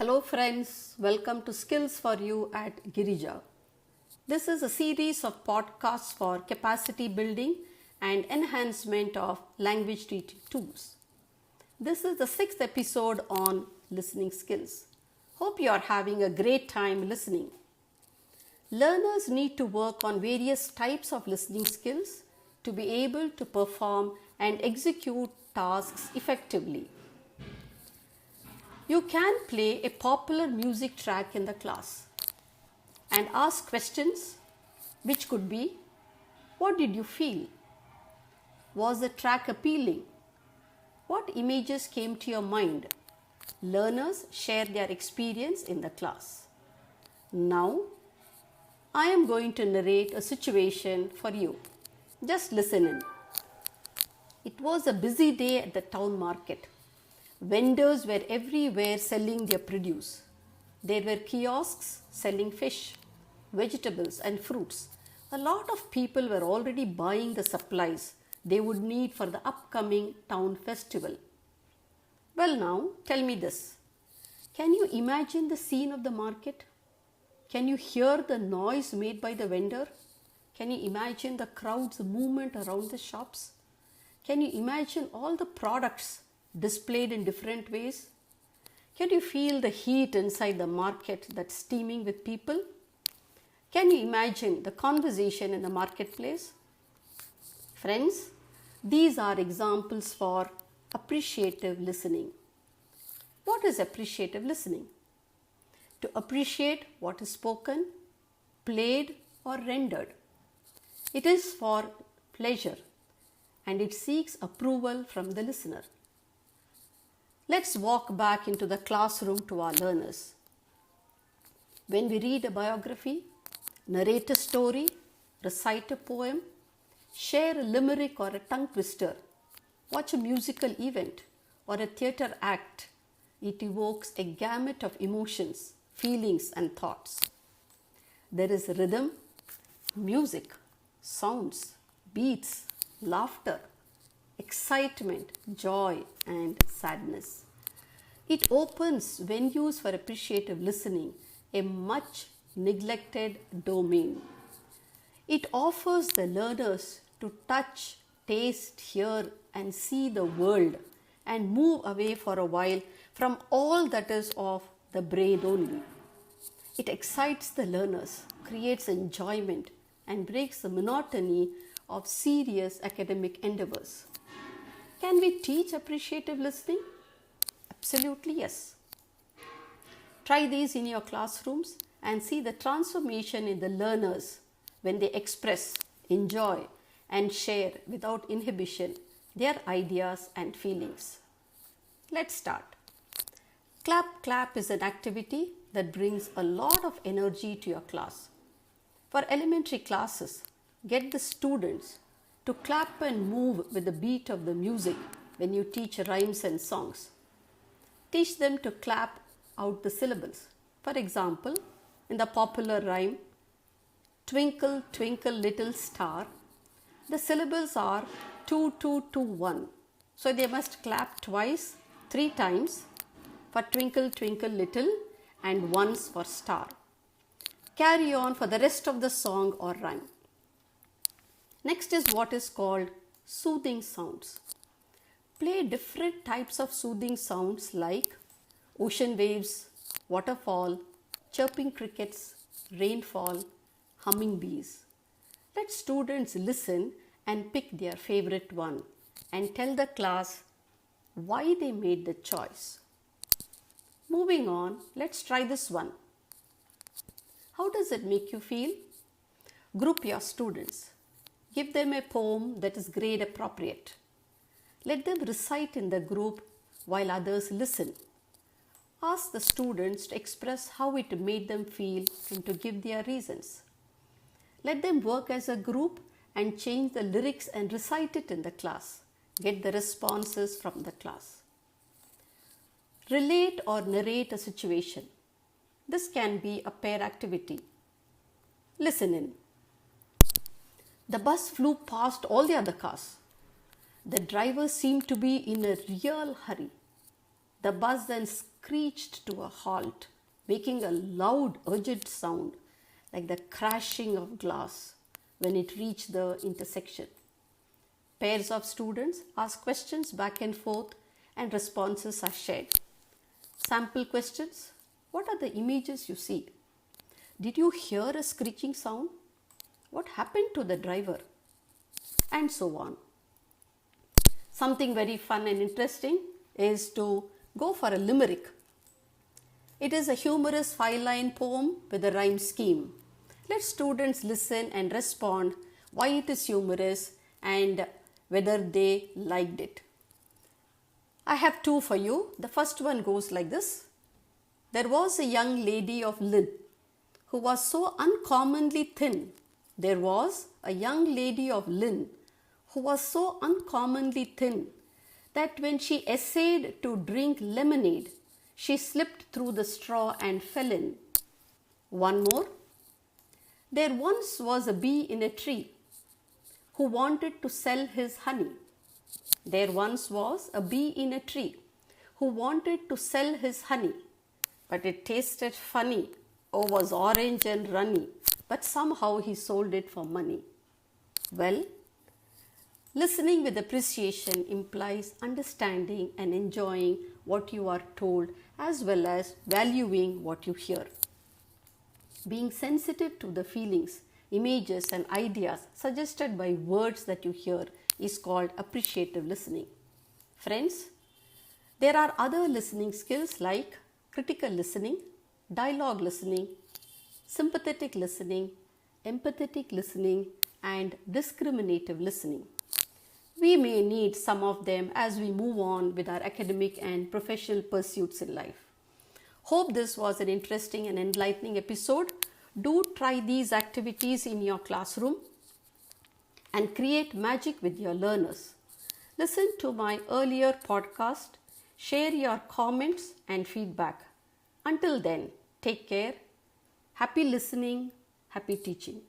Hello friends, welcome to Skills for You at Girija. This is a series of podcasts for capacity building and enhancement of language teaching tools. This is the 6th episode on listening skills. Hope you are having a great time listening. Learners need to work on various types of listening skills to be able to perform and execute tasks effectively. You can play a popular music track in the class and ask questions which could be, what did you feel? Was the track appealing? What images came to your mind? Learners share their experience in the class. Now, I am going to narrate a situation for you. Just listen in. It was a busy day at the town market. Vendors were everywhere selling their produce. There were kiosks selling fish, vegetables and fruits. A lot of people were already buying the supplies they would need for the upcoming town festival. Well, now tell me this. Can you imagine the scene of the market? Can you hear the noise made by the vendor? Can you imagine the crowd's movement around the shops? Can you imagine all the products displayed in different ways? Can you feel the heat inside the market that's steaming with people? Can you imagine the conversation in the marketplace? Friends, these are examples for appreciative listening. What is appreciative listening? To appreciate what is spoken, played or rendered. It is for pleasure and it seeks approval from the listener. Let's walk back into the classroom to our learners. When we read a biography, narrate a story, recite a poem, share a limerick or a tongue twister, watch a musical event or a theatre act, it evokes a gamut of emotions, feelings and thoughts. There is rhythm, music, sounds, beats, laughter, excitement, joy and sadness. It opens venues for appreciative listening, a much neglected domain. It offers the learners to touch, taste, hear and see the world and move away for a while from all that is of the brain only. It excites the learners, creates enjoyment and breaks the monotony of serious academic endeavors. Can we teach appreciative listening? Absolutely yes. Try these in your classrooms and see the transformation in the learners when they express, enjoy and share without inhibition their ideas and feelings. Let's start. Clap clap is an activity that brings a lot of energy to your class. For elementary classes, get the students to clap and move with the beat of the music when you teach rhymes and songs. Teach them to clap out the syllables. For example, in the popular rhyme, Twinkle, twinkle, little star, the syllables are 2, 2, 2, 1. So they must clap twice, 3 times for twinkle, twinkle, little and once for star. Carry on for the rest of the song or rhyme. Next is what is called soothing sounds. Play different types of soothing sounds like ocean waves, waterfall, chirping crickets, rainfall, humming bees. Let students listen and pick their favorite one and tell the class why they made the choice. Moving on, let's try this one. How does it make you feel? Group your students. Give them a poem that is grade appropriate. Let them recite in the group while others listen. Ask the students to express how it made them feel and to give their reasons. Let them work as a group and change the lyrics and recite it in the class. Get the responses from the class. Relate or narrate a situation. This can be a pair activity. Listen in. The bus flew past all the other cars. The driver seemed to be in a real hurry. The bus then screeched to a halt, making a loud, urgent sound like the crashing of glass when it reached the intersection. Pairs of students ask questions back and forth and responses are shared. Sample questions: what are the images you see? Did you hear a screeching sound? What happened to the driver? And so on. Something very fun and interesting is to go for a limerick. It is a humorous 5-line poem with a rhyme scheme. Let students listen and respond why it is humorous and whether they liked it. I have two for you. The first one goes like this. There was a young lady of Lynn who was so uncommonly thin. There was a young lady of Lynn who was so uncommonly thin that when she essayed to drink lemonade, she slipped through the straw and fell in. One more. There once was a bee in a tree who wanted to sell his honey. There once was a bee in a tree who wanted to sell his honey, but it tasted funny or was orange and runny, but somehow he sold it for money. Well, listening with appreciation implies understanding and enjoying what you are told as well as valuing what you hear. Being sensitive to the feelings, images and ideas suggested by words that you hear is called appreciative listening. Friends, there are other listening skills like critical listening, dialogue listening, sympathetic listening, empathetic listening, and discriminative listening. We may need some of them as we move on with our academic and professional pursuits in life. Hope this was an interesting and enlightening episode. Do try these activities in your classroom and create magic with your learners. Listen to my earlier podcast, share your comments and feedback. Until then, take care. Happy listening, happy teaching.